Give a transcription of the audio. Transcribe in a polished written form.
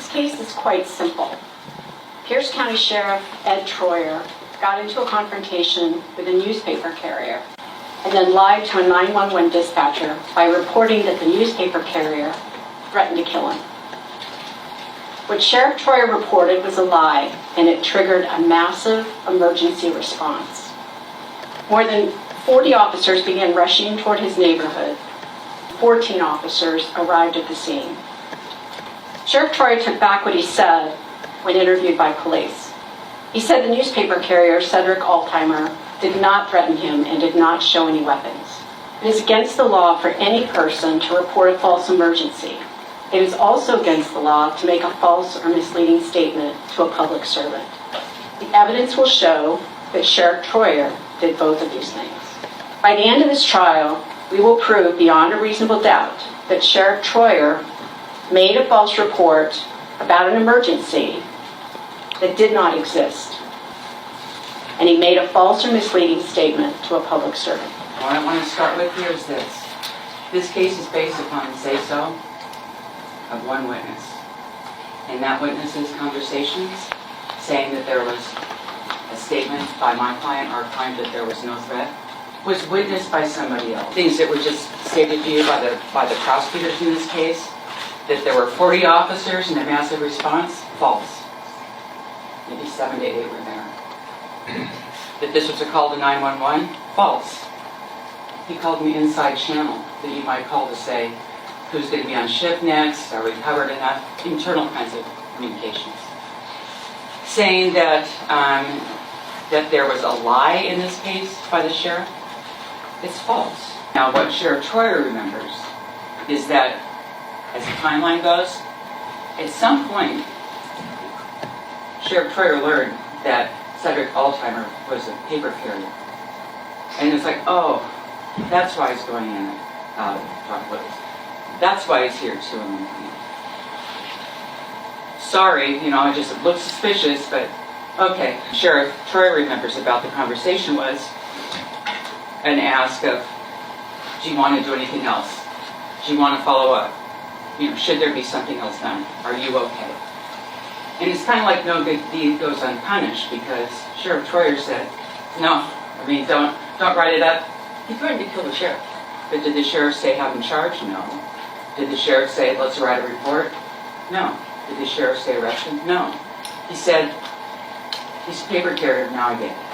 This case is quite simple. Pierce County Sheriff Ed Troyer got into a confrontation with a newspaper carrier and then lied to a 911 dispatcher by reporting that the newspaper carrier threatened to kill him. What Sheriff Troyer reported was a lie, and it triggered a massive emergency response. More than 40 officers began rushing toward his neighborhood. 14 officers arrived at the scene. Sheriff Troyer took back what he said when interviewed by police. He said the newspaper carrier, Cedric Altimer, did not threaten him and did not show any weapons. It is against the law for any person to report a false emergency. It is also against the law to make a false or misleading statement to a public servant. The evidence will show that Sheriff Troyer did both of these things. By the end of this trial, we will prove beyond a reasonable doubt that Sheriff Troyer made a false report about an emergency that did not exist. And he made a false or misleading statement to a public servant. What I want to start with here is this. This case is based upon the say-so of one witness. And that witness's conversations saying that there was a statement by my client, our client, that there was no threat, was witnessed by somebody else. Things that were just stated to you by the prosecutors in this case, that there were 40 officers and a massive response, false. Maybe 7 to 8 were there. That this was a call to 911, false. He called me inside channel, that you might call to say, who's going to be on shift next, are we covered enough, internal kinds of communications. Saying that that there was a lie in this case by the sheriff, it's false. Now what Sheriff Troyer remembers is that, as the timeline goes, at some point, Sheriff Troyer learned that Cedric Altimer was a paper carrier. And it's like, oh, that's why he's going in and out of Front Woods. That's why he's here too. Sorry, it just looked suspicious, but okay. Sheriff Troyer remembers about the conversation was an ask of, do you want to do anything else? Do you want to follow up? Should there be something else done? Are you okay? And it's kind of like no good deed goes unpunished, because Sheriff Troyer said, no, don't write it up. He threatened to kill the sheriff. But did the sheriff say have him charged? No. Did the sheriff say let's write a report? No. Did the sheriff say arrest him? No. He said, he's a paper carrier, now I get it.